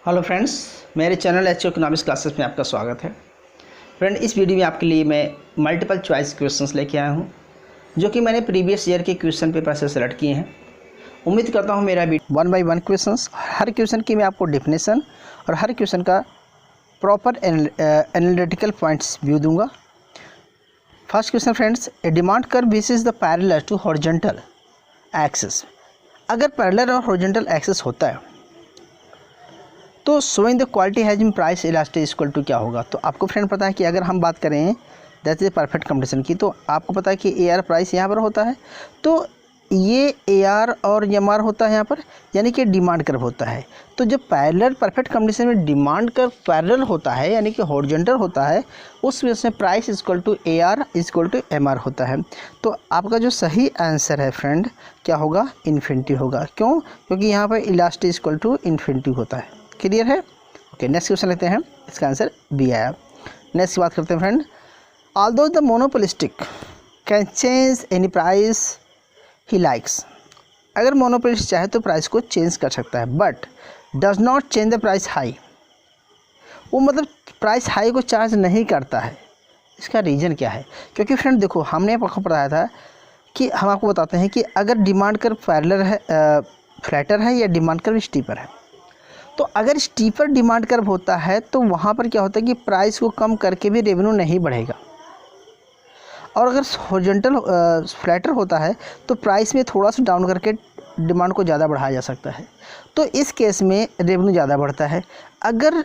Hello friends, मेरे channel HO economics classes में आपका स्वागत है। फ्रेंड, इस वीडियो में आपके लिए मैं मल्टीपल चॉइस क्वेश्चंस लेके आया हूं, जो कि मैंने प्रीवियस ईयर के क्वेश्चन पेपर से सेलेक्ट किए हैं। उम्मीद करता हूं मेरा वीडियो 1 बाय 1 क्वेश्चंस, हर क्वेश्चन की मैं आपको डेफिनेशन और हर क्वेश्चन का प्रॉपर एनालिटिकल पॉइंट्स व्यू दूँगा। First question friends, a demand curve which is the parallel to horizontal axis. अगर पैरेलल और हॉरिजॉन्टल एक्सिस होता है तो showing the quality has in price elastic equal to क्या होगा। तो आपको फ्रेंड पता है कि अगर हम बात करें दैट इज परफेक्ट कंपटीशन की, तो आपको पता है कि ए आर प्राइस यहाँ पर होता है, तो ये ए आर और एम आर होता है यहाँ पर, यानी कि डिमांड कर्व होता है। तो जब पैरेलल परफेक्ट कंपटीशन में डिमांड कर्व पैरेलल होता है यानी कि हॉरिजॉन्टल होता है, उस वजह से price equal to A R equal to M R होता है। तो आपका जो सही आंसर है फ्रेंड क्या होगा, इन्फिनिटी होगा। क्यों? क्योंकि यहाँ पर इलास्टिक इक्वल टू इन्फिनिटी होता है। क्लियर है? ओके, नेक्स्ट क्वेश्चन लेते हैं, इसका आंसर बी आया। नेक्स्ट की बात करते हैं friend, although the monopolistic can change any price he likes. अगर मोनोपोलिस्ट चाहे तो प्राइस को चेंज कर सकता है, but does not change the price high. वो मतलब प्राइस हाई को चार्ज नहीं करता है। इसका रीज़न क्या है? क्योंकि फ्रेंड देखो, हमने आपको बताया था कि हम आपको बताते हैं कि अगर डिमांड कर्व पैरेलल है, फ्लैटर है या डिमांड कर्व स्टीपर है, तो अगर स्टीपर डिमांड कर्व होता है तो वहाँ पर क्या होता है कि प्राइस को कम करके भी रेवेन्यू नहीं बढ़ेगा, और अगर हॉरिजॉन्टल फ्लैटर होता है तो प्राइस में थोड़ा सा डाउन करके डिमांड को ज़्यादा बढ़ाया जा सकता है। तो इस केस में रेवेन्यू ज़्यादा बढ़ता है। अगर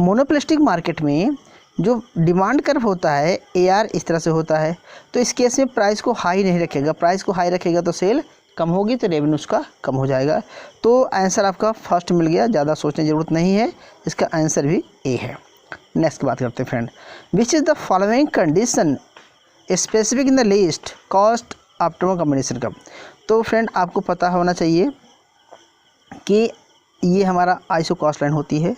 मोनोपोलिस्टिक मार्केट में जो डिमांड कर्व होता है ए आर इस तरह से होता है, तो इस केस में प्राइस को हाई नहीं रखेगा। प्राइस को हाई रखेगा तो सेल कम होगी, तो रेवेन्यू उसका कम हो जाएगा। तो आंसर आपका फर्स्ट मिल गया, ज़्यादा सोचने की ज़रूरत नहीं है, इसका आंसर भी ए है। नेक्स्ट की बात करते हैं friend, which is the following condition specific in the list cost optimum combination का। तो फ्रेंड आपको पता होना चाहिए कि ये हमारा आइसो कॉस्ट लाइन होती है,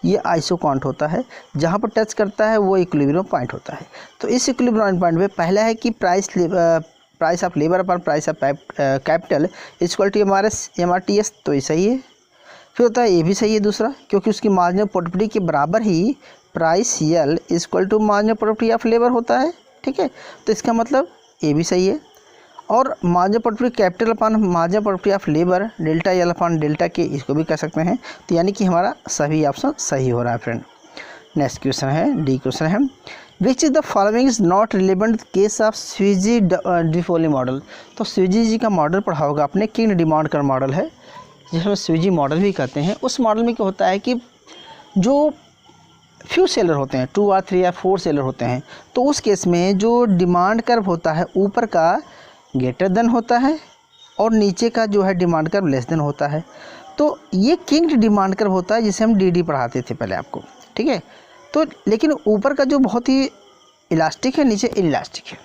ये आइसो काउंट होता है, जहाँ पर टच करता है वो इक्विलिब्रियम पॉइंट होता है। तो इस इक्विलिब्रियम पॉइंट में पहला है कि price of labour upon price of capital equal to M R T S, तो ये सही है। फिर होता है ये भी सही है दूसरा, क्योंकि उसकी मार्जिनल प्रोडक्टिविटी के बराबर ही प्राइस यल equal to marginal productivity of labour होता है। ठीक है, तो इसका मतलब ये भी सही है। और marginal productivity capital upon marginal productivity of labour delta L upon delta के, इसको भी कह सकते हैं। तो यानी कि हमारा सभी ऑप्शन सही हो रहा है फ्रेंड। नेक्स्ट क्वेश्चन है, डी क्वेश्चन है, which is the following is not relevant case of Sweezy डिफोली मॉडल। तो स्विजी जी का मॉडल पढ़ा होगा आपने, किंग डिमांड का मॉडल है, जिसे हम स्विजी मॉडल भी कहते हैं। उस मॉडल में क्या होता है कि जो फ्यू सेलर होते हैं, 2 और 3 या 4 सेलर होते हैं, तो उस केस में जो डिमांड कर्व होता है ऊपर का ग्रेटर देन होता है और नीचे का जो है डिमांड कर्व लेस देन होता है। तो ये किंग डिमांड कर्व होता है, जिसे हम डी पढ़ाते थे पहले आपको। ठीक है, तो लेकिन ऊपर का जो बहुत ही इलास्टिक है, नीचे इलास्टिक है।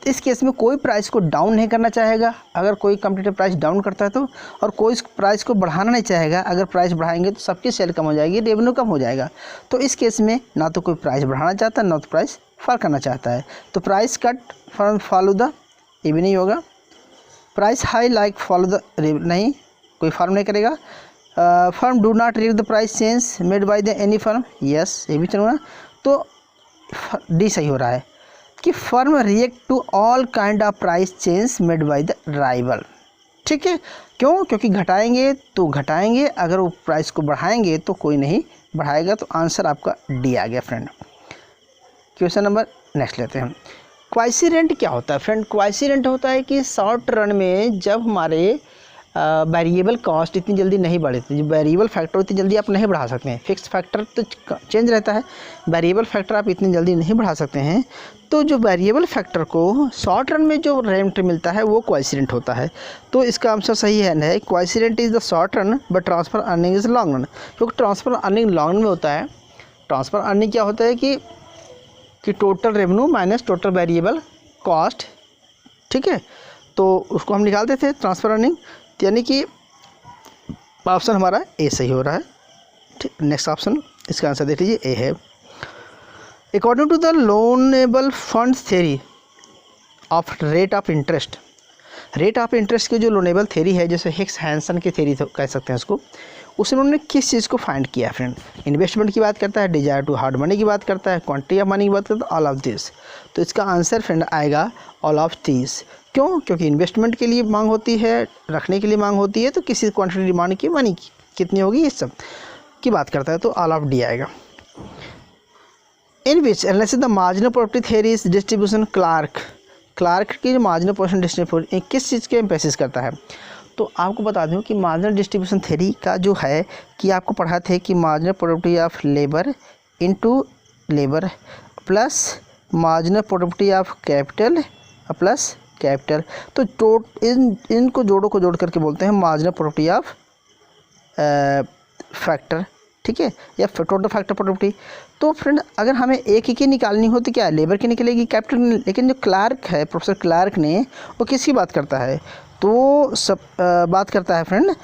तो इस केस में कोई प्राइस को डाउन नहीं करना चाहेगा अगर कोई कंपटीटर प्राइस डाउन करता है तो, और कोई प्राइस को बढ़ाना नहीं चाहेगा। अगर प्राइस बढ़ाएंगे तो सबकी सेल कम हो जाएगी, रेवेन्यू कम हो जाएगा। तो इस केस में ना तो कोई प्राइस बढ़ाना चाहता है, ना तो प्राइस फॉल करना चाहता है। तो price cut from follow the, ये भी नहीं होगा। Price high like follow the, नहीं, कोई फॉर्म नहीं करेगा। Firm do not react the price change made by the any firm, yes, ये भी चलूँगा। तो डी सही हो रहा है कि firm react to all kind of price change made by the rival. ठीक है, क्यों? क्योंकि घटाएंगे तो घटाएंगे, अगर वो प्राइस को बढ़ाएंगे तो कोई नहीं बढ़ाएगा। तो आंसर आपका डी आ गया फ्रेंड। क्वेश्चन नंबर नेक्स्ट लेते हैं, क्वाइसेरेंट क्या होता है फ्रेंड? क्वाइसेरेंट होता है कि शॉर्ट रन में जब हमारे वेरिएबल कॉस्ट इतनी जल्दी नहीं बढ़ती, जो वेरिएबल फैक्टर इतनी जल्दी आप नहीं बढ़ा सकते हैं। फिक्स फैक्टर तो चेंज रहता है, वेरिएबल फैक्टर आप इतनी जल्दी नहीं बढ़ा सकते हैं। तो जो वेरिएबल फैक्टर को शॉर्ट रन में जो रेंट मिलता है वो क्वाइसेरेंट होता है। तो इसका आंसर सही है, quasi rent is the short run but transfer earning is long run. क्योंकि ट्रांसफर अर्निंग लॉन्ग रन में होता है। ट्रांसफर अर्निंग क्या होता है कि total revenue minus total variable cost. ठीक है, तो उसको हम निकालते थे ट्रांसफर अर्निंग, यानी कि ऑप्शन हमारा ए सही हो रहा है। ठीक, नेक्स्ट ऑप्शन, इसका आंसर देख लीजिए, ए है। According to the loanable funds theory of rate of interest, rate of interest की जो लोनेबल थ्योरी है, जैसे हिक्स हैंसन की थ्योरी कह सकते हैं उसको, उसमें उन्होंने किस चीज़ को फाइंड किया फ्रेंड? इन्वेस्टमेंट की बात करता है, डिजायर टू हार्ड मनी की बात करता है, क्वांटिटी ऑफ मनी की बात करता है, ऑल ऑफ दिस। तो इसका आंसर फ्रेंड आएगा ऑल ऑफ दिस। क्यों? क्योंकि इन्वेस्टमेंट के लिए मांग होती है, रखने के लिए मांग होती है, तो किसी क्वांटिटी डिमांड की मनी की कितनी होगी, इस सब की बात करता है, तो ऑल ऑफ डी आएगा। In which analysis the marginal property theory is distribution Clark की जो मार्जिनल पोर्शन डिस्ट्रीब्यूशन किस चीज़ के एम्फेसिस करता है? तो आपको बता दूं कि मार्जिनल डिस्ट्रीब्यूशन थ्योरी का जो है कि आपको पढ़ा थे कि marginal productivity of labour into labour plus marginal productivity of capital plus capital, तो इनको जोड़ करके बोलते हैं मार्जिनल प्रोडक्टिविटी ऑफ फैक्टर, ठीक है, या टोटल फैक्टर प्रोडक्टिविटी। तो फ्रेंड अगर हमें एक ही की निकालनी हो तो क्या लेबर की निकलेगी, कैपिटल, लेकिन जो क्लार्क है, प्रोफेसर क्लार्क ने, वो किसकी बात करता है? तो सब बात करता है फ्रेंड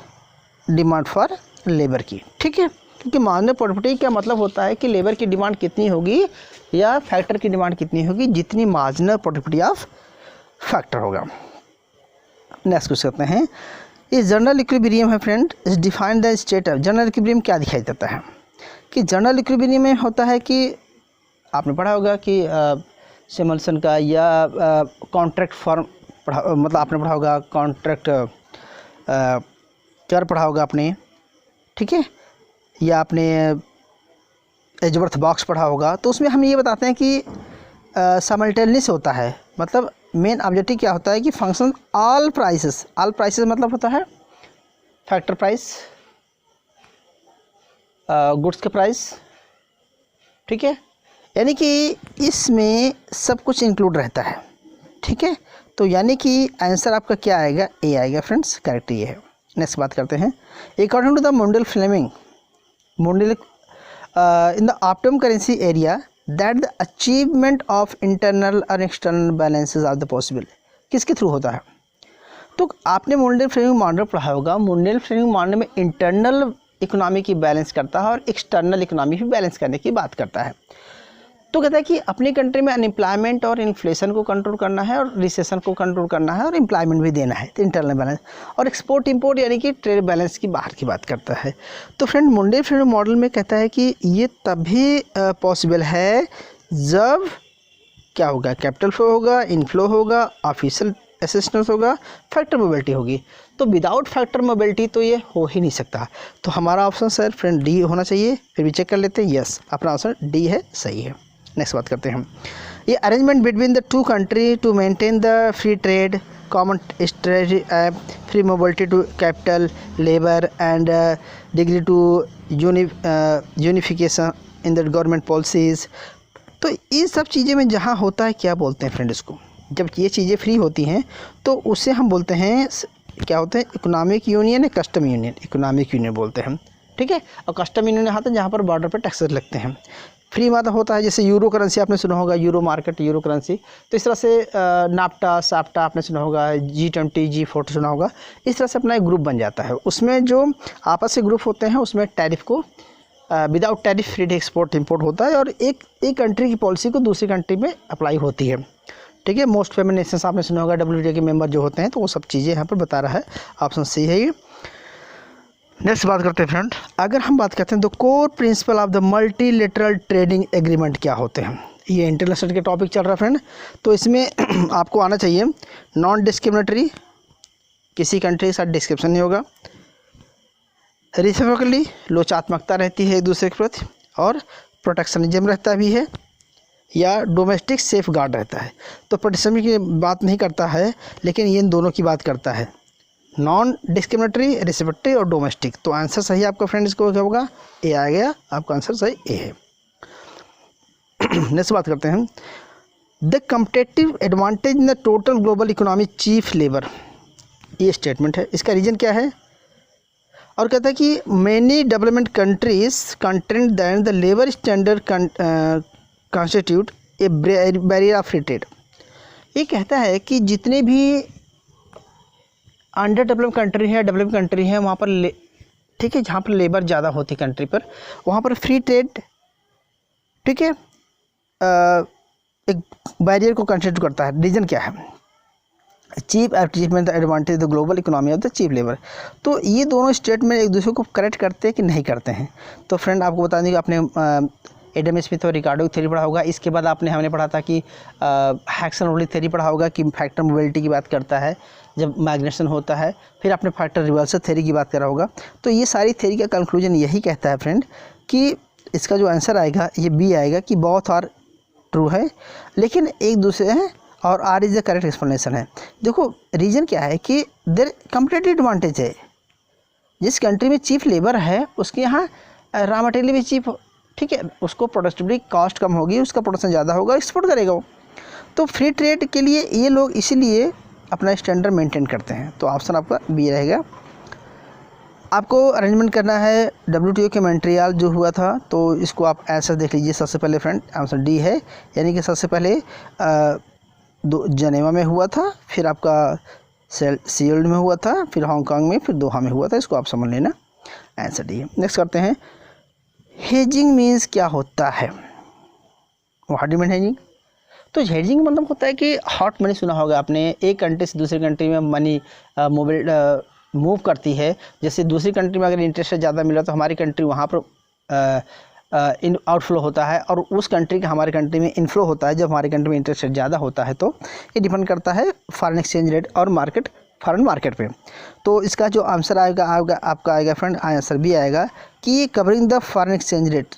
डिमांड फॉर लेबर की, ठीक है। क्योंकि मार्जिनल प्रोडक्टिविटी का मतलब होता है कि लेबर की डिमांड कितनी होगी या फैक्टर की डिमांड कितनी होगी, जितनी मार्जिनल प्रोडक्टिविटी ऑफ फैक्टर होगा। नेक्स्ट क्वेश्चन करते हैं, इस जनरल इक्विलिब्रियम है friend is define the state of general equilibrium. क्या दिखाई देता है कि जनरल इक्विलिब्रियम में होता है कि आपने पढ़ा होगा कि सिमल्सन का या कॉन्ट्रैक्ट फॉर्म पढ़ा, मतलब आपने पढ़ा होगा कॉन्ट्रैक्ट क्या पढ़ा होगा आपने, ठीक है, या आपने एजवर्थ बॉक्स पढ़ा होगा। तो उसमें हम ये बताते हैं कि साइमल्टेनियस होता है, मतलब मेन ऑब्जेक्टिव क्या होता है कि फंक्शन ऑल प्राइसेस मतलब होता है फैक्टर प्राइस, गुड्स का प्राइस, ठीक है, यानी कि इसमें सब कुछ इंक्लूड रहता है, ठीक है। तो यानी कि आंसर आपका क्या आएगा? ए आएगा फ्रेंड्स, करेक्ट ये है। नेक्स्ट बात करते हैं, according to the Mundell Fleming in the optimum currency area that the achievement of internal और external balances are the possible, किसके थ्रू होता है? तो आपने मोंडेल फ्रेमिंग मॉडल पढ़ा होगा। मोंडेल फ्रेमिंग मॉडल में इंटरनल इकोनॉमी की बैलेंस करता है और एक्सटर्नल इकोनॉमी भी बैलेंस करने की बात करता है। तो कहता है कि अपनी कंट्री में अनएम्प्लॉयमेंट और इन्फ्लेशन को कंट्रोल करना है और रिसेशन को कंट्रोल करना है और एम्प्लॉयमेंट भी देना है, तो इंटरनल बैलेंस, और एक्सपोर्ट इंपोर्ट यानी कि ट्रेड बैलेंस की बाहर की बात करता है। तो फ्रेंड मोंडेल फ्रेमिंग मॉडल में कहता है कि ये तभी पॉसिबल है जब क्या होगा, कैपिटल फ्लो होगा, इनफ्लो होगा, ऑफिशियल असिस्टेंस होगा, फैक्टर मोबिलिटी होगी। तो विदाउट फैक्टर मोबिलिटी तो ये हो ही नहीं सकता। तो हमारा ऑप्शन सर फ्रेंड डी होना चाहिए। फिर भी चेक कर लेते हैं, यस अपना ऑप्शन डी है, सही है। नेक्स्ट बात करते हैं हम, ये arrangement between the two country to maintain the free trade, common strategy, free mobility to capital, labour and degree to unification in the government policies. तो इन सब चीज़ें में जहाँ होता है क्या बोलते हैं फ्रेंड इसको, जब ये चीज़ें फ्री होती हैं तो उसे हम बोलते हैं क्या होते हैं, इकोनॉमिक यूनियन या कस्टम यूनियन। इकोनॉमिक यूनियन बोलते हैं हम, ठीक है। और कस्टम यूनियन यहाँ जहाँ पर बॉर्डर पर टैक्सेस लगते हैं। फ्री मतलब होता है जैसे यूरो करेंसी आपने सुना होगा, यूरो मार्केट, यूरो करेंसी। तो इस तरह से नाफ्टा, साफ्टा आपने सुना होगा, G20, G40 सुना होगा। इस तरह से अपना एक ग्रुप बन जाता है। उसमें जो आपस से ग्रुप होते हैं उसमें टैरिफ को without tariff free export import होता है और एक कंट्री की पॉलिसी को दूसरी कंट्री में अप्लाई होती है, ठीक है। मोस्ट फेमस नेशंस आपने सुना होगा, WTO के मेंबर जो होते हैं, तो वो सब चीज़ें यहाँ पर बता रहा है। ऑप्शन सी है ये। नेक्स्ट बात करते हैं फ्रेंड, अगर हम बात करते हैं तो core principle of the multilateral trading agreement क्या होते हैं। ये इंटरनेशनल के टॉपिक चल रहा है फ्रेंड। तो इसमें आपको आना चाहिए नॉन डिस्क्रिमिनेटरी, किसी कंट्री के साथ डिस्क्रिप्शन नहीं होगा, रिसिप्रोकली लोचात्मकता रहती है एक दूसरे के प्रति, और प्रोटेक्शनिज्म रहता भी है, या डोमेस्टिक सेफ गार्ड रहता है। तो प्रोटेक्शनिज्म की बात नहीं करता है, लेकिन ये इन दोनों की बात करता है, नॉन डिस्क्रिमिनेटरी, रेसिप्रोकली और डोमेस्टिक। तो आंसर सही आपका फ्रेंड इसको क्या होगा, ए आ गया, आपका आंसर सही ए है। नेक्स्ट बात करते हैं, the competitive advantage in the total global economy chief labour, ये स्टेटमेंट है, इसका रीजन क्या है? और कहता है कि many development countries content that the labour standard constitute A barrier of free trade. ये कहता है कि जितने भी अंडर डेवलप कंट्री है, डेवलप कंट्री है, वहाँ पर ठीक है, जहाँ पर लेबर ज़्यादा होती कंट्री पर, वहाँ पर फ्री ट्रेड, ठीक है, एक बैरियर को कंस्टिट्यूट करता है। रीज़न क्या है? Cheap achievement the advantage the global economy of the cheap labour. तो ये दोनों स्टेटमेंट एक दूसरे को करेक्ट करते हैं कि नहीं करते हैं। तो फ्रेंड आपको बता दें कि आपने एडम स्मिथ और रिकार्डो की थ्योरी पढ़ा होगा। इसके बाद हमने पढ़ा था कि हैक्सन रोलिंग थ्योरी पढ़ा होगा कि फैक्टर मोबिलिटी की बात करता है जब माइग्रेशन होता है। फिर आपने फैक्टर रिवर्सल थ्योरी की बात करा होगा। तो ये सारी थ्योरी का कंक्लूजन यही कहता है फ्रेंड कि इसका जो आंसर आएगा ये बी आएगा कि बोथ आर ट्रू है, लेकिन एक दूसरे हैं और R is the correct explanation है। देखो रीज़न क्या है कि देयर कंपैरेटिव एडवांटेज है। जिस कंट्री में चीप लेबर है उसके यहाँ रॉ मटेरियल भी चीप हो, ठीक है, उसको प्रोडक्टिविटी कॉस्ट कम होगी, उसका प्रोडक्शन ज़्यादा होगा, एक्सपोर्ट करेगा वो। तो फ्री ट्रेड के लिए ये लोग इसीलिए अपना स्टैंडर्ड मेंटेन करते हैं। तो ऑप्शन आपका बी रहेगा। आपको अरेंजमेंट करना है WTO के मॉन्ट्रियल जो हुआ था, तो इसको आप आंसर देख लीजिए। सबसे पहले फ्रेंड आंसर डी है, यानी कि सबसे पहले जनेवा में हुआ था, फिर आपका सियोल में हुआ था, फिर हांगकांग में, फिर दोहा में हुआ था। इसको आप समझ लेना, आंसर डी है। नेक्स्ट करते हैं, हेजिंग मीन्स क्या होता है? What do mean hedging? तो हेजिंग मतलब होता है कि हॉट मनी सुना होगा आपने, एक कंट्री से दूसरी कंट्री में मनी मूव करती है। जैसे दूसरी कंट्री में अगर इंटरेस्ट ज़्यादा मिला तो हमारी कंट्री वहाँ पर आउटफ्लो होता है, और उस कंट्री का हमारे कंट्री में इनफ्लो होता है। जब हमारी कंट्री में इंटरेस्ट ज़्यादा होता है तो ये डिपेंड करता है फॉरेन एक्सचेंज रेट और मार्केट, फॉरेन मार्केट पे। तो इसका जो आंसर आएगा आपका आएगा फ्रेंड, आंसर भी आएगा कि covering the foreign exchange rate,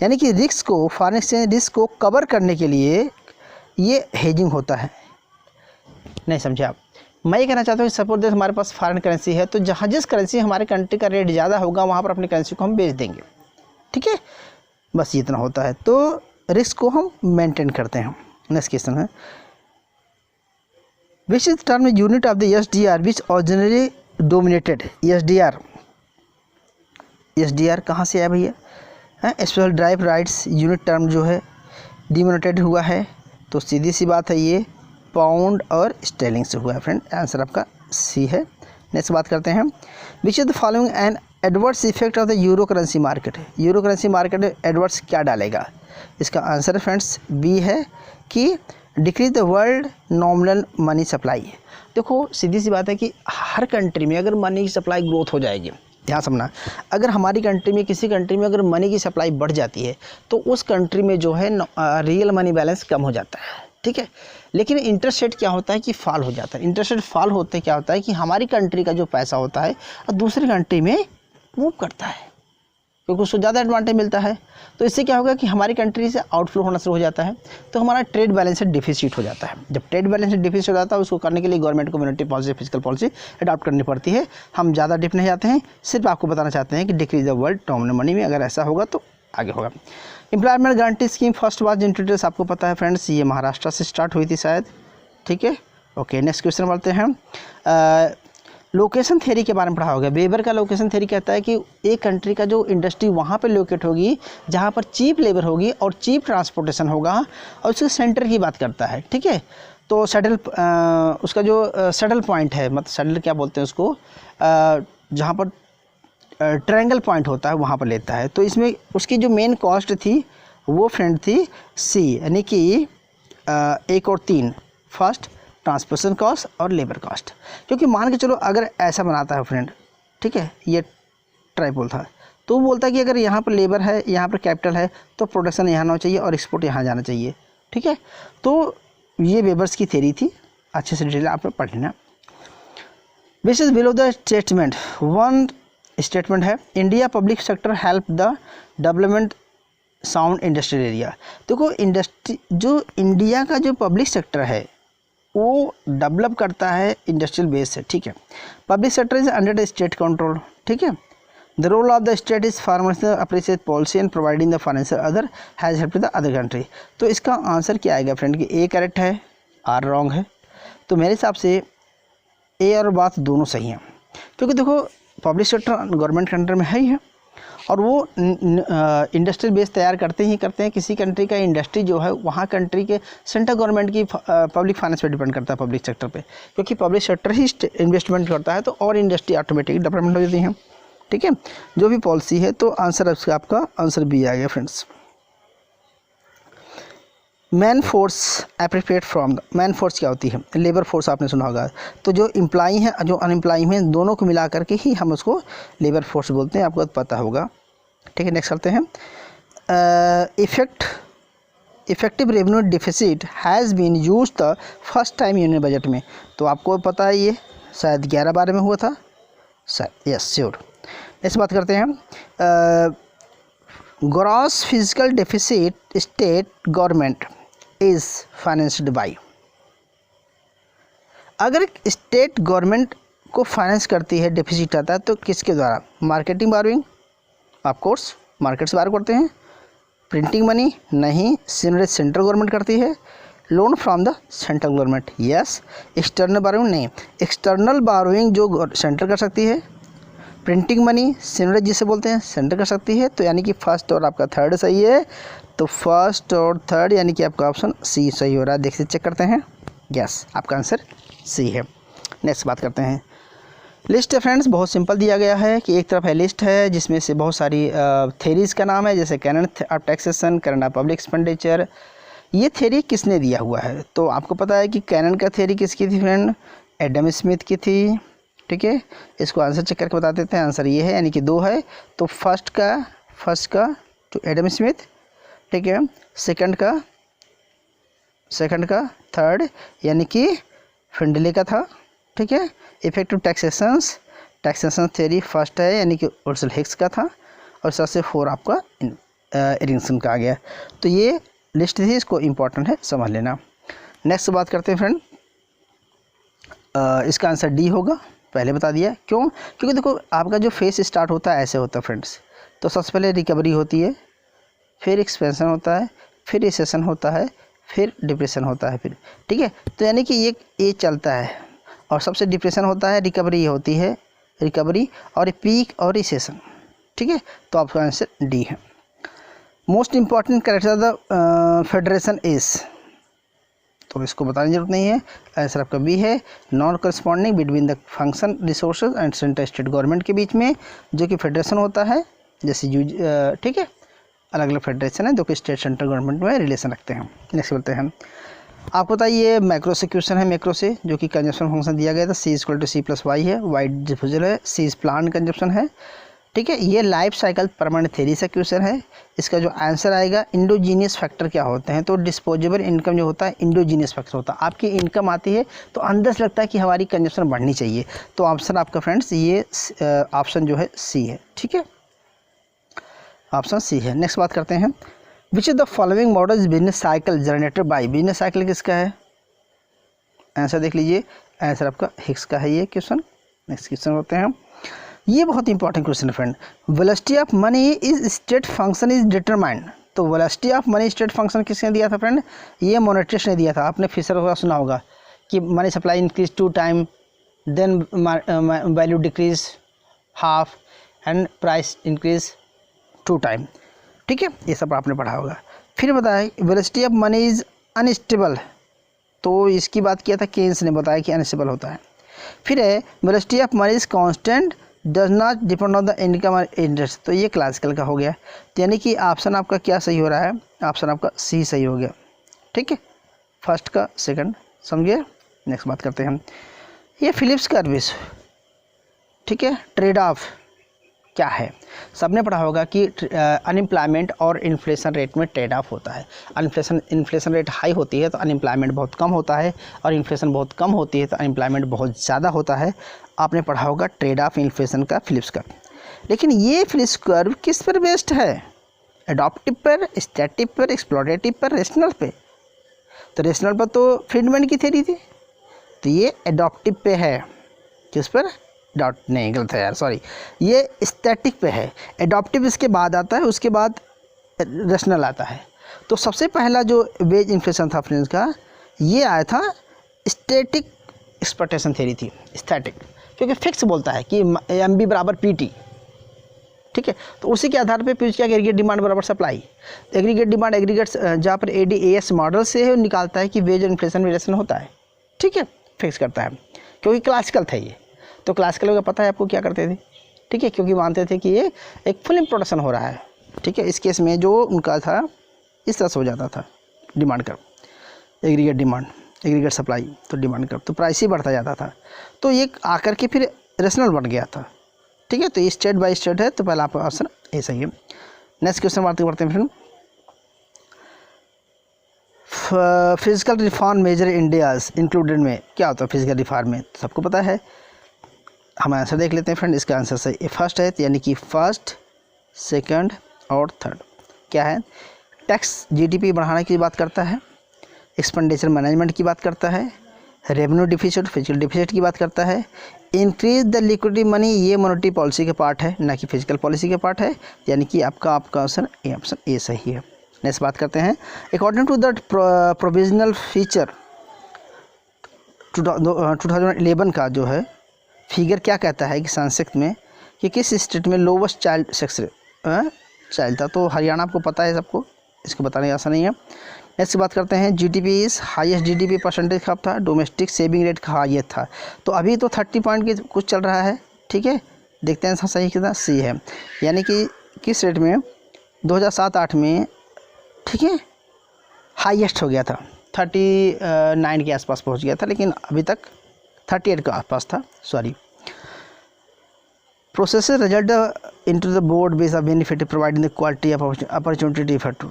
यानी कि रिस्क को, फॉरेन एक्सचेंज रिस्क को कवर करने के लिए ये हेजिंग होता है। नहीं समझे आप? मैं ये कहना चाहता हूँ कि सपोज दैट हमारे पास फॉरेन करेंसी है, तो जहाँ जिस करेंसी हमारे कंट्री का रेट ज़्यादा होगा वहाँ पर अपनी करेंसी को हम बेच देंगे, ठीक है, बस इतना होता है। तो रिस्क को हम मेंटेन करते हैं। नेक्स्ट क्वेश्चन है, which is term unit of the SDR which originally dominated? SDR कहाँ से आया भैया? Special drive rights unit term जो है डिमोनेटेड हुआ है, तो सीधी सी बात है ये पाउंड और स्टेलिंग से हुआ है फ्रेंड। आंसर आपका सी है। नेक्स्ट बात करते हैं, विच is the following an adverse effect of the euro currency market? Euro currency market में एडवर्स क्या डालेगा? इसका आंसर फ्रेंड्स बी है कि decrease the world nominal money supply. देखो सीधी सी बात है कि हर कंट्री में अगर मनी की सप्लाई ग्रोथ हो जाएगी, ध्यान समझना, अगर हमारी कंट्री में, किसी कंट्री में अगर मनी की सप्लाई बढ़ जाती है तो उस कंट्री में जो है रियल मनी बैलेंस कम हो जाता है, ठीक है। लेकिन इंटरेस्ट रेट क्या होता है कि फॉल हो जाता है। इंटरेस्ट रेट फॉल होते क्या होता है कि हमारी कंट्री का जो पैसा होता है दूसरी कंट्री में मूव करता है, क्योंकि उसको ज़्यादा एडवांटेज मिलता है। तो इससे क्या होगा कि हमारी कंट्री से आउटफ्लो होना शुरू हो जाता है, तो हमारा ट्रेड बैलेंस से डिफिसिट हो जाता है। जब ट्रेड बैलेंस से डिफिसिट हो जाता है, उसको करने के लिए गवर्नमेंट को monetary policy, physical policy adopt करनी पड़ती है। हम ज़्यादा डिप नहीं जाते हैं, सिर्फ आपको बताना चाहते हैं कि decrease the world nominal money में अगर ऐसा होगा तो आगे होगा। Employment guarantee scheme first was introduce, आपको पता है फ्रेंड्स, ये महाराष्ट्र से स्टार्ट हुई थी शायद, ठीक है। ओके, नेक्स्ट क्वेश्चन बढ़ते हैं। लोकेशन थ्योरी के बारे में पढ़ा होगा। वेबर का लोकेशन थ्योरी कहता है कि एक कंट्री का जो इंडस्ट्री वहाँ पे लोकेट होगी जहाँ पर चीप लेबर होगी और चीप ट्रांसपोर्टेशन होगा, और उसके सेंटर की बात करता है, ठीक है। तो सैडल, उसका जो सैडल पॉइंट है, मतलब सैडल क्या बोलते हैं उसको, जहाँ पर ट्रायंगल पॉइंट होता है वहाँ पर लेता है। तो इसमें उसकी जो मेन कॉस्ट थी वो फ्रेंड थी सी, यानी कि 1 और 3, फर्स्ट ट्रांसपोर्टेशन कॉस्ट और लेबर कॉस्ट। क्योंकि मान के चलो अगर ऐसा बनाता है फ्रेंड, ठीक है, ये ट्राइपोल था, तो वो बोलता है कि अगर यहाँ पर लेबर है, यहाँ पर कैपिटल है, तो प्रोडक्शन यहाँ होना चाहिए और एक्सपोर्ट यहाँ जाना चाहिए, ठीक है। तो ये वेबर्स की थ्योरी थी, अच्छे से डिटेल आप पढ़ लेना। Which is below the statement, one statement है, India public sector help the development sound industrial area. देखो इंडस्ट्री, जो इंडिया का जो पब्लिक सेक्टर है वो डेवलप करता है इंडस्ट्रियल बेस से, ठीक है। Public sector is under the state control, ठीक है। The role of the state is formation appreciate policy and providing the financial other has help the other country. तो इसका आंसर क्या आएगा फ्रेंड कि ए करेक्ट है, आर रॉन्ग है। तो मेरे हिसाब से ए और बात दोनों सही हैं, क्योंकि देखो पब्लिक सेक्टर गवर्नमेंट के अंडर में है ही है, और वो इंडस्ट्रियल बेस तैयार करते हैं। किसी कंट्री का इंडस्ट्री जो है वहाँ कंट्री के सेंट्रल गवर्नमेंट की पब्लिक फाइनेंस पे डिपेंड करता है, पब्लिक सेक्टर पे, क्योंकि पब्लिक सेक्टर ही इन्वेस्टमेंट करता है, तो और इंडस्ट्री ऑटोमेटिक डेवलपमेंट हो जाती है, ठीक है, जो भी पॉलिसी है। तो आंसर आपका आंसर बी आ गया friends. Man force appropriate from the, man force क्या होती है, लेबर फोर्स आपने सुना होगा। तो जो एम्प्लॉई हैं जो अनएम्प्लॉय हैं दोनों को मिला करके ही हम उसको लेबर फोर्स बोलते हैं, आपको पता होगा। ठीक है, नेक्स्ट करते हैं। Effective revenue deficit has been use the first time union budget में। तो आपको पता है ये शायद 11-12 में हुआ था शायद, यस श्योर। नेक्स्ट बात करते हैं। Gross physical deficit state government is financed by. अगर स्टेट गवर्नमेंट को फाइनेंस करती है, डेफिसिट आता है, तो किसके द्वारा? Marketing burrowing, of course market से बारो करते हैं। प्रिंटिंग मनी नहीं, सिमरेज सेंट्रल गवर्नमेंट करती है। Loan from the central government, yes. External burrowing नहीं, एक्सटर्नल बारोइंग जो सेंट्रल कर सकती है। प्रिंटिंग मनी सिमरेज जिसे बोलते हैं सेंट्रल कर सकती है। तो यानी कि फर्स्ट और आपका थर्ड सही है। तो फर्स्ट और थर्ड यानी कि आपका ऑप्शन सी सही हो रहा है। देखिए चेक करते हैं, यस आपका आंसर सी है। नेक्स्ट बात करते हैं। लिस्ट है फ्रेंड्स, बहुत सिंपल दिया गया है कि एक तरफ है लिस्ट है जिसमें से बहुत सारी थेरीज़ का नाम है, जैसे canon of taxation, canon of public expenditure. ये थेरी किसने दिया हुआ है? तो आपको पता है कि कैनन का थेरी किसकी थी फ्रेंड? एडम स्मिथ की थी। ठीक है, इसको आंसर चेक करके बता देते हैं। आंसर ये है, यानी कि 2 है। तो फर्स्ट का टू एडम स्मिथ, ठीक है। सेकंड का थर्ड यानी कि फिंडले का था। ठीक है, इफेक्टिव टैक्सेशन थ्योरी फर्स्ट है यानी कि उर्सल हिक्स का था। और सबसे 4 आपका एरिक्सन का आ गया। तो ये लिस्ट थी, इसको इम्पोर्टेंट है समझ लेना। नेक्स्ट बात करते हैं फ्रेंड। इसका आंसर डी होगा, पहले बता दिया। क्यों? क्योंकि देखो आपका जो फेस स्टार्ट होता है ऐसे होता है फ्रेंड्स। तो सबसे पहले रिकवरी होती है, फिर एक्सपेंशन होता है, फिर रिसेशन होता है, फिर डिप्रेशन होता है फिर। ठीक है, तो यानी कि ये चलता है और सबसे डिप्रेशन होता है, रिकवरी होती है, रिकवरी और पीक और रिसेशन। ठीक है, तो आपका आंसर डी है। Most important character of the federation is, तो इसको बताने की जरूरत नहीं है। आंसर आपका बी है, non corresponding between the function resources and central state government के बीच में जो कि फेडरेशन होता है, जैसे ठीक है, अलग अलग फेडरेशन है जो कि स्टेट सेंट्रल गवर्नमेंट में रिलेशन रखते हैं। नेक्स्ट बोलते हैं। आपको पता है ये मैक्रो से क्वेश्चन है, मैक्रो से जो कि कंजप्शन फंक्शन दिया गया था, C equal to C plus Y है, वाई डिफ्यूजल है, सी इज प्लान कंजप्शन है। ठीक है, ये लाइफ साइकिल परमानेंट थ्योरी से क्वेश्चन है। इसका जो आंसर आएगा, इंडोजीनियस फैक्टर क्या होते हैं? तो डिस्पोजेबल इनकम जो होता है इंडोजीनियस फैक्टर होता है। आपकी इनकम आती है तो अंदर से लगता है कि हमारी कंजप्शन बढ़नी चाहिए। तो ऑप्शन आपका फ्रेंड्स ये ऑप्शन जो है सी है। ठीक है, ऑप्शन सी है। नेक्स्ट बात करते हैं। विच is the following model is business cycle generated by, business cycle किसका है? आंसर देख लीजिए, आंसर आपका हिक्स का है ये क्वेश्चन। नेक्स्ट क्वेश्चन होते हैं। ये बहुत इंपॉर्टेंट क्वेश्चन है friend. Velocity of money is state function is determined. तो velocity of money state function किसने दिया था फ्रेंड? ये मोनेट्रिस्ट ने दिया था। आपने फिशर का सुना होगा कि money supply increase 2 time, then value decrease half and price increase 2 time. ठीक है, ये सब आपने पढ़ा होगा। फिर बताया velocity of money is unstable, तो इसकी बात किया था केन्स ने, बताया कि अनस्टेबल होता है। फिर है velocity of money is constant does not depend on the income और इंटरेस्ट, तो ये क्लासिकल का हो गया। तो यानी कि ऑप्शन आपका क्या सही हो रहा है? ऑप्शन आपका सी सही हो गया। ठीक है, फर्स्ट का सेकंड, समझिए। नेक्स्ट बात करते हैं हम। ये फिलिप्स कर्व, ठीक है, ट्रेड ऑफ क्या है? सबने पढ़ा होगा कि अनएम्प्लॉयमेंट और इन्फ्लेशन रेट में ट्रेड ऑफ होता है। इन्फ्लेशन रेट हाई होती है तो अनएम्प्लॉयमेंट बहुत कम होता है, और इन्फ्लेशन बहुत कम होती है तो अनएम्प्लॉयमेंट बहुत ज़्यादा होता है। आपने पढ़ा होगा ट्रेड ऑफ इन्फ्लेशन का फिलिप्स कर्व। लेकिन ये फिलिप्स कर्व किस पर बेस्ड है? एडॉप्टिव पर, स्टैटिव पर, एक्सप्लोरेटिव पर, रेशनल पे? तो रेशनल पर तो फ्रीडमैन की थ्योरी थी, तो ये एडॉप्टिव पे है। किस पर? डॉट नहीं, गलत है यार, सॉरी, ये स्टैटिक पे है। एडॉप्टिव इसके बाद आता है, उसके बाद रेशनल आता है। तो सबसे पहला जो वेज इन्फ्लेशन था फ्रेंड्स का, ये आया था स्टैटिक एक्सपेक्टेशन थ्योरी थी, स्टैटिक, क्योंकि फिक्स बोलता है कि MB बराबर PT। ठीक है, तो उसी के आधार पे पूछ क्या, एग्रीगेट डिमांड बराबर सप्लाई। एग्रीगेट डिमांड एग्रीगेट जहाँ पर ADAS मॉडल से निकालता है कि वेज इन्फ्लेशन वेरिएशन होता है। ठीक है, फिक्स करता है, क्योंकि क्लासिकल था ये। तो क्लासिकल का पता है आपको क्या करते थे? ठीक है, क्योंकि मानते थे कि ये एक फिल्म प्रोडक्शन हो रहा है। ठीक है, इस केस में जो उनका था इस तरह से हो जाता था, demand curve, aggregate demand, aggregate supply, तो डिमांड कर्व, तो प्राइस ही बढ़ता जाता था। तो ये आकर के फिर रेशनल बन गया था। ठीक है, तो ये स्टेट बाय स्टेट है, तो पहला आपका ऑप्शन ए सही है। नेक्स्ट क्वेश्चन बात करते हैं friend, physical reform measure India's included में क्या होता है फिजिकल रिफॉर्म में, तो सबको पता है। हम आंसर देख लेते हैं फ्रेंड, इसका आंसर सही फर्स्ट है, यानी कि फर्स्ट, सेकंड और थर्ड। क्या है, टैक्स जीडीपी बढ़ाने की बात करता है, एक्सपेंडिचर मैनेजमेंट की बात करता है, रेवेन्यू डिफिसिट फिजिकल डिफिसिट की बात करता है, इंक्रीज द लिक्विडिटी मनी, ये मॉनेटरी पॉलिसी के पार्ट है ना कि फिजिकल पॉलिसी के पार्ट है, यानी कि आपका ऑप्शन ए सही है। नेक्स्ट बात करते हैं, according to the provisional feature 2011 का जो है फिगर क्या कहता है कि संक्षिप्त में कि किस स्टेट में लोवेस्ट चाइल्ड सेक्स चाइल्ड था, तो हरियाणा आपको पता है सबको, इसको बताने का आसान नहीं है। नेक्स्ट बात करते हैं, GDP is highest GDP percentage कब था, डोमेस्टिक सेविंग रेट का हाईएस्ट था, तो अभी तो 30 पॉइंट की कुछ चल रहा है। ठीक है, देखते हैं सही कितना, सी है, यानी कि किस रेट में 2007-8 में, ठीक है, हाईएस्ट हो गया था, 39 के आसपास पहुंच गया था, लेकिन अभी तक 38 के आसपास था, sorry. Process result into the board base of benefit providing the quality of opportunity effect.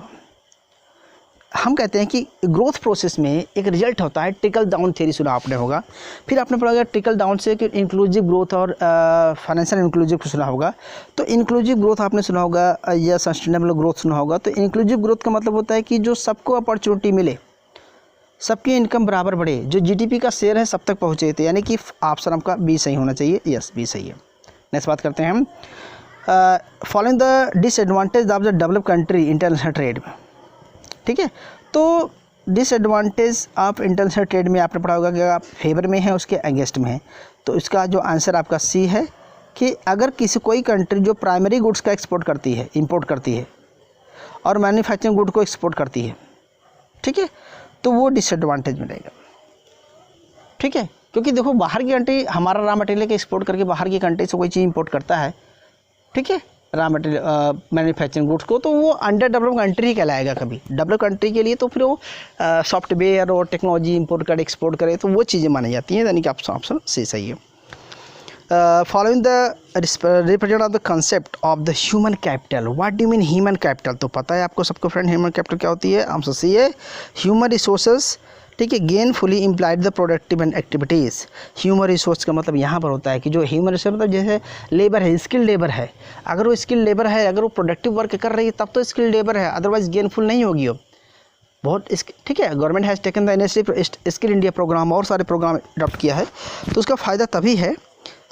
हम कहते हैं कि ग्रोथ प्रोसेस में एक रिजल्ट होता है, ट्रिकल डाउन थ्योरी सुना आपने होगा, फिर आपने पढ़ा ट्रिकल डाउन से कि इंक्लूसिव ग्रोथ और फाइनेंशियल इंक्लूसिव सुना होगा। तो इंक्लूसिव ग्रोथ आपने सुना होगा या सस्टेनेबल ग्रोथ सुना होगा। तो इंक्लूसिव ग्रोथ का मतलब होता है कि जो सबको अपॉर्चुनिटी मिले, सबकी इनकम बराबर बढ़े, जो जीडीपी का शेयर है सब तक पहुँचे थे, यानी कि ऑप्शन आपका बी सही होना चाहिए, यस बी सही है। नेक्स्ट बात करते हैं हम, following the disadvantage of the develop country international trade में। ठीक है, तो डिसएडवांटेज ऑफ इंटरनेशनल ट्रेड में आपने पढ़ा होगा कि आप फेवर में है उसके अगेंस्ट में है, तो इसका जो आंसर आपका सी है कि अगर कोई कंट्री जो प्राइमरी गुड्स का एक्सपोर्ट करती है, इंपोर्ट करती है और मैन्युफैक्चरिंग गुड को एक्सपोर्ट करती है, ठीक है, तो वो डिसएडवांटेज में रहेगा। ठीक है, क्योंकि देखो बाहर की कंट्री हमारा रॉ मटेरियल के एक्सपोर्ट करके बाहर की कंट्री से कोई चीज़ इंपोर्ट करता है, ठीक है, रॉ मटेरियल मैन्युफैक्चरिंग गुड्स को, तो वो अंडर डेवलप कंट्री ही कहलाएगा कभी। डेवलप कंट्री के लिए तो फिर वो सॉफ्टवेयर और टेक्नोलॉजी इंपोर्ट करे एक्सपोर्ट करे, तो वो चीज़ें मानी जाती हैं, यानी कि ऑप्शन सी सही है। Following the represent of the concept of the human capital, what do mean human capital, तो पता है आपको सबको फ्रेंड ह्यूमन कैपिटल क्या होती है, आंसर सी है, ह्यूमन रिसोर्सेज। ठीक है, gainfully implied the productive and activities. Human resource का मतलब यहाँ पर होता है कि जो ह्यूमन रिसोर्स मतलब जैसे लेबर है, स्किल लेबर है, अगर वो स्किल लेबर है, अगर वो प्रोडक्टिव वर्क कर रही है तब तो स्किल लेबर है, अदरवाइज गेनफुल नहीं होगी वो बहुत। ठीक है, government has taken the initiative skill India programme और सारे प्रोग्राम अडॉप्ट किया है, तो उसका फ़ायदा तभी है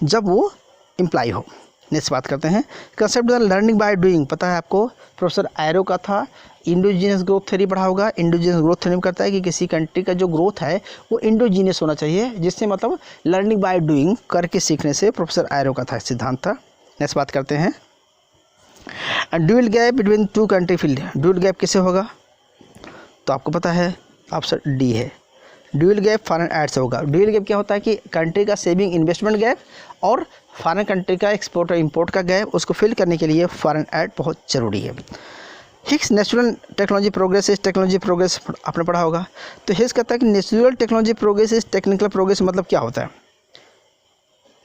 जब वो इम्प्लाई हो। नेक्स्ट बात करते हैं, concept the learning by doing, पता है आपको प्रोफेसर एरो का था, इंडोजीनियस ग्रोथ थ्योरी पढ़ा होगा। इंडोजीनियस ग्रोथ थ्योरी में करता है कि किसी कंट्री का जो ग्रोथ है वो इंडोजीनियस होना चाहिए, जिससे मतलब लर्निंग बाय डूइंग, करके सीखने से प्रोफेसर एरो का था सिद्धांत था। नेक्स्ट बात करते हैं, dual gap between two country field, dual gap किसे होगा, तो आपको पता है ऑप्शन डी है, ड्यूअल गैप फॉरेन एड से होगा। ड्यूअल गैप क्या होता है कि कंट्री का सेविंग इन्वेस्टमेंट गैप और फॉरेन कंट्री का एक्सपोर्ट और इंपोर्ट का गैप, उसको फिल करने के लिए फॉरेन एड बहुत ज़रूरी है। Higgs natural technology progress is technology progress आपने पढ़ा होगा। तो हिग्स कहता है कि natural technology progress is technical progress, मतलब क्या होता है,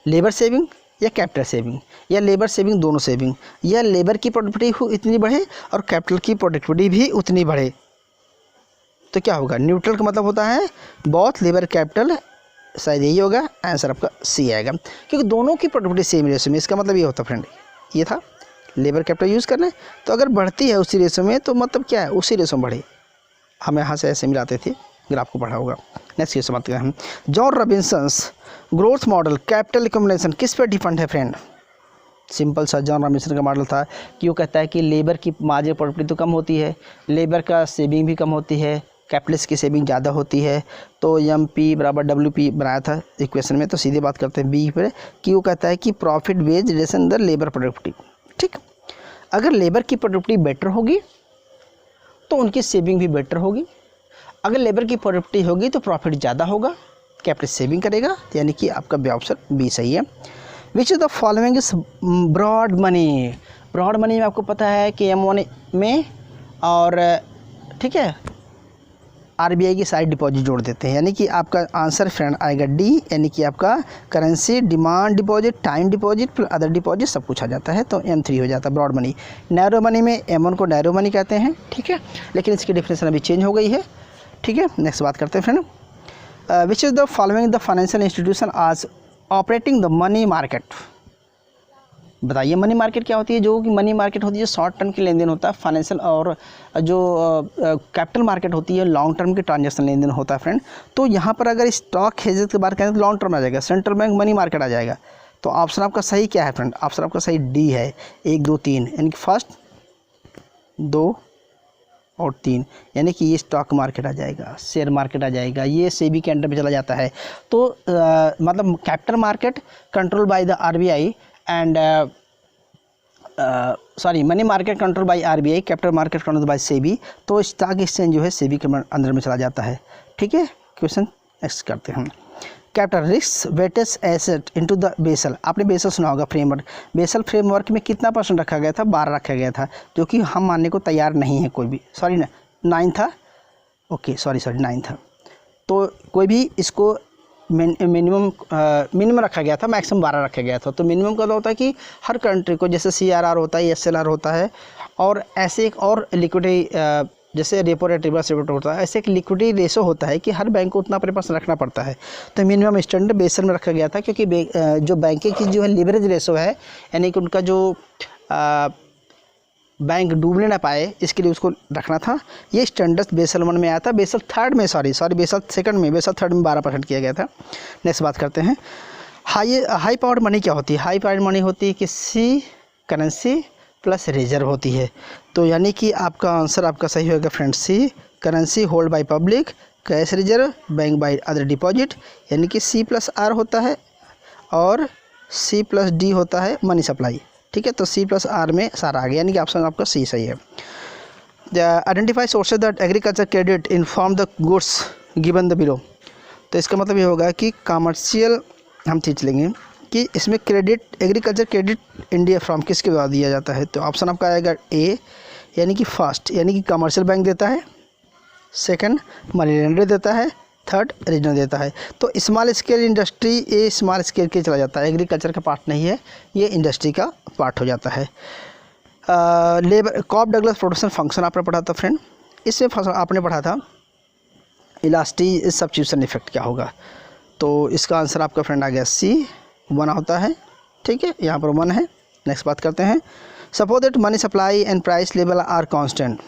लेबर सेविंग या कैपिटल सेविंग, या लेबर सेविंग दोनों सेविंग, या लेबर की प्रोडक्टिविटी इतनी बढ़े और कैपिटल की प्रोडक्टिविटी भी उतनी बढ़े, तो क्या होगा, न्यूट्रल का मतलब होता है बोथ लेबर कैपिटल, शायद यही होगा, आंसर आपका सी आएगा, क्योंकि दोनों की प्रोडक्टिविटी सेम रेशो में, इसका मतलब ये होता फ्रेंड, ये था लेबर कैपिटल यूज़ करना है, तो अगर बढ़ती है उसी रेशो में तो मतलब क्या है, उसी रेशो में बढ़े। हम यहाँ से ऐसे मिलाते थे, ग्राफ को पढ़ा होगा। नेक्स्ट क्वेश्चन बात करें हम, John Robinson's growth model capital combination किस पे डिपेंड है फ्रेंड, सिंपल सा जॉन रॉबिन्सन का मॉडल था कि वो कहता है कि लेबर की मार्जिनल प्रोडक्टिविटी तो कम होती है, लेबर का सेविंग भी कम होती है, कैपिटलिस्ट की सेविंग ज़्यादा होती है, तो एम पी बराबर डब्ल्यू पी बनाया था इक्वेशन में। तो सीधे बात करते हैं बी पर कि वो कहता है कि profit wage relation the labour productivity. ठीक, अगर लेबर की प्रोडक्टिविटी बेटर होगी तो उनकी सेविंग भी बेटर होगी, अगर लेबर की प्रोडक्टिविटी होगी तो प्रॉफिट ज़्यादा होगा, कैपिटल सेविंग करेगा, यानी कि आपका ऑप्शन बी सही है। Which is the following is broad money, broad money में आपको पता है कि M1 में और ठीक है आरबीआई की साइड डिपॉजिट जोड़ देते हैं, यानी कि आपका आंसर फ्रेंड आएगा डी, यानी कि आपका currency, demand deposit, time deposit plus other deposit सब कुछ आ जाता है, तो M3 हो जाता है ब्रॉड मनी। नैरो मनी में M1 को नैरो मनी कहते हैं, ठीक है, लेकिन इसकी डिफिनेशन अभी चेंज हो गई है, ठीक है। नेक्स्ट बात करते हैं friend, which is the following the financial institution आज ऑपरेटिंग द मनी मार्केट। बताइए मनी मार्केट क्या होती है। जो कि मनी मार्केट होती है शॉर्ट टर्म की लेन देन होता है फाइनेंशियल, और जो कैपिटल मार्केट होती है लॉन्ग टर्म की ट्रांजैक्शन लेन देन होता है फ्रेंड। तो यहाँ पर अगर स्टॉक हेजेस की बात करें तो लॉन्ग टर्म आ जाएगा, सेंट्रल बैंक मनी मार्केट आ जाएगा। तो ऑप्शन आपका सही क्या है फ्रेंड, ऑप्शन आपका सही डी है, 1 2 3, यानी कि फर्स्ट 2 और 3, यानी कि ये स्टॉक मार्केट आ जाएगा, शेयर मार्केट आ जाएगा, ये सेबी के अंडर में चला जाता है। तो मतलब capital market control by the RBI and money market control by RBI, capital market control by SEBI. तो स्टॉक एक्सचेंज जो है सेबी के अंदर में चला जाता है, ठीक है। क्वेश्चन नेक्स्ट करते हैं हम। Capital risk weightage asset into the Basel. आपने बेसल सुना होगा फ्रेमवर्क। बेसल फ्रेमवर्क में कितना % रखा गया था, 12 रखा गया था, जो कि हम मानने को तैयार नहीं है कोई भी। सॉरी ना 9 था, ओके सॉरी 9 था। तो कोई भी इसको मिनिमम रखा गया था, मैक्सिमम 12 रखा गया था। तो मिनिमम का होता है कि हर कंट्री को, जैसे CRR होता है, SLR होता है, और ऐसे एक और लिक्विडिटी जैसे repo rate, reverse repo rate होता है, ऐसे एक लिक्विडिटी रेशो होता है कि हर बैंक को उतना अपने पास रखना पड़ता है। तो मिनिमम स्टैंडर्ड बेसल में रखा गया था, क्योंकि जो बैंकें की जो है लिवरेज रेशो है, यानी कि उनका जो बैंक डूबने ना पाए, इसके लिए उसको रखना था। ये स्टैंडर्ड बेसल 1 में आया था, बेसल थर्ड में बेसल सेकंड में, बेसल थर्ड में 12% किया गया था। नेक्स्ट बात करते हैं, हाई पावर्ड मनी क्या होती है। हाई पावर्ड मनी होती है कि सी करेंसी प्लस रिजर्व होती है। तो यानी कि आपका आंसर आपका सही होगा friend C, currency hold by public, cash reserve, bank by other deposit, यानी कि C+R होता है और C+D होता है मनी सप्लाई, ठीक है। तो C+R में सारा आ गया, यानी कि ऑप्शन आपका सी सही है। Identify sources that agriculture credit inform the goods given the below. तो इसका मतलब ये होगा कि कमर्शियल हम चीज लेंगे कि इसमें credit, agriculture credit India from किसके द्वारा दिया जाता है। तो ऑप्शन आपका आएगा ए, यानी कि फर्स्ट, यानी कि कमर्शियल बैंक देता है, सेकंड मनी लेंडर देता है, थर्ड रीजनल देता है। तो स्मॉल स्केल इंडस्ट्री ये स्मॉल स्केल के चला जाता है, एग्रीकल्चर का पार्ट नहीं है, ये इंडस्ट्री का पार्ट हो जाता है। Labour Cobb Douglas production function आपने पढ़ा था फ्रेंड। इसमें आपने पढ़ा था इलास्टिक सब्स्टिट्यूशन इफेक्ट क्या होगा। तो इसका आंसर आपका फ्रेंड आ गया C 1 होता है, ठीक है, यहाँ पर 1 है। नेक्स्ट बात करते हैं, suppose that money supply and price level are constant,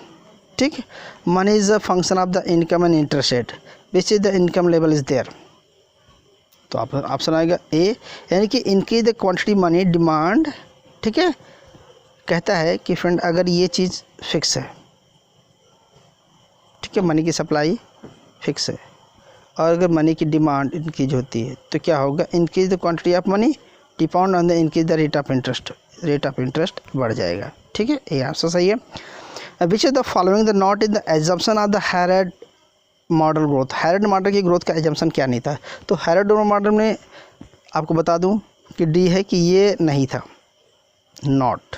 ठीक है। Money is a function of the income and interest rate, which is the income level is there. तो आप ऑप्शन आएगा ए, यानी कि increase the quantity money demand, ठीक है। कहता है कि फ्रेंड अगर ये चीज़ फिक्स है, ठीक है, मनी की सप्लाई फिक्स है, और अगर मनी की डिमांड इंक्रीज होती है तो क्या होगा, increase the quantity of money depend on the increase the rate of interest बढ़ जाएगा, ठीक है, ये आंसर सही है। Which is the following the not in the assumption of the Harrod model growth. Harrod model की ग्रोथ का assumption क्या नहीं था। तो हैरेड मॉडल में आपको बता दूं कि डी है कि ये नहीं था, नॉट,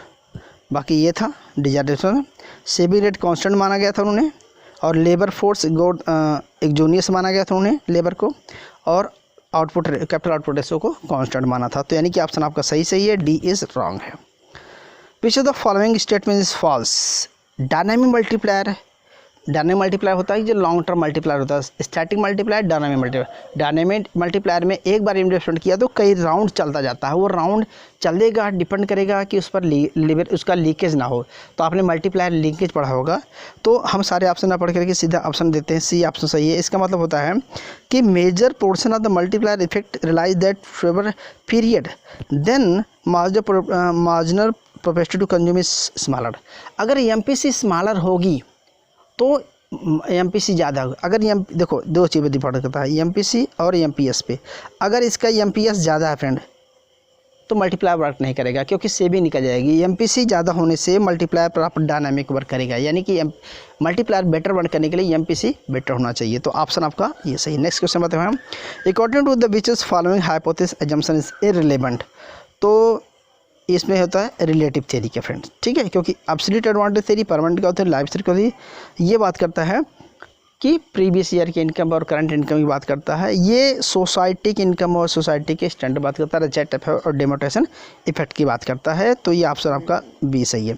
बाकी ये था डिजार्टेशन। सेबी रेट कांस्टेंट माना गया था उन्होंने, और लेबर फोर्स एक्जोनियस माना गया था उन्हें लेबर को, और आउटपुट कैपिटल आउटपुट रेशो को कांस्टेंट माना था। तो यानी कि ऑप्शन आपका सही है, डी इज रॉन्ग है। Which of the following statement is false. Dynamic multiplier, dynamic multiplier होता है जो लॉन्ग टर्म मल्टीप्लायर होता है, static multiplier, dynamic multiplier. Dynamic multiplier में एक बार इन्वेस्टमेंट किया तो कई राउंड चलता जाता है, वो राउंड चलेगा, डिपेंड करेगा कि उस पर उसका लीकेज ना हो। तो आपने मल्टीप्लायर लीकेज पढ़ा होगा, तो हम सारे ऑप्शन ना पढ़ करके सीधा ऑप्शन देते हैं, सी ऑप्शन सही है। इसका मतलब होता है कि major portion of the multiplier effect realise that favour period then marginal propensity to consume is smaller. अगर MPC स्मॉलर होगी तो MPC ज़्यादा होगा। अगर देखो दो चीज़ें डिपेंड करता है, MPC और MPS पे। अगर इसका MPS ज़्यादा है फ्रेंड तो मल्टीप्लायर वर्क नहीं करेगा, क्योंकि सेबी निकल जाएगी। MPC ज़्यादा होने से मल्टीप्लायर पर आप डायनामिक वर्क करेगा, यानी कि मल्टीप्लायर बेटर वर्क करने के लिए MPC बेटर होना चाहिए। तो ऑप्शन आपका ये सही। नेक्स्ट क्वेश्चन बताते हैं हम, according to the which is following hypothesis assumption is irrelevant. तो इसमें होता है रिलेटिव थ्योरी के फ्रेंड्स, ठीक है, क्योंकि एब्सोल्यूट एडवांटेज थ्योरी परमानेंट का होता है, लाइफ साइकिल थ्योरी ये बात करता है कि प्रीवियस ईयर की इनकम और करंट इनकम की बात करता है। ये सोसाइटी की इनकम और सोसाइटी के स्टैंडर्ड बात करता है। रिजेक्ट इफेक्ट और डेमोटेशन इफेक्ट की बात करता है। तो ये ऑप्शन आपका बी सही है।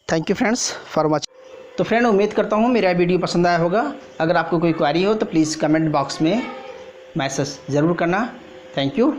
Thank you friends for watching. तो फ्रेंड उम्मीद करता हूँ मेरा वीडियो पसंद आया होगा। अगर आपको कोई क्वेरी हो तो प्लीज़ कमेंट बॉक्स में मैसेज ज़रूर करना। Thank you.